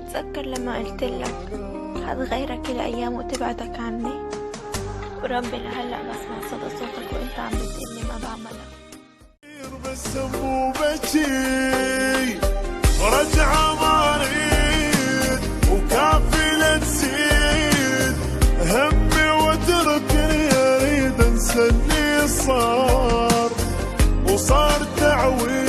تتذكر لما قلتلك حتغيرك الأيام وتبعدك عني؟ وربي لهلأ بسمع صدى صوتك وانت عم بتقلي ما بعملها. بس مو بكي رجعة ما اريد وكافي تزيد همي واتركني اريد انسى اللي صار وصار تعويض.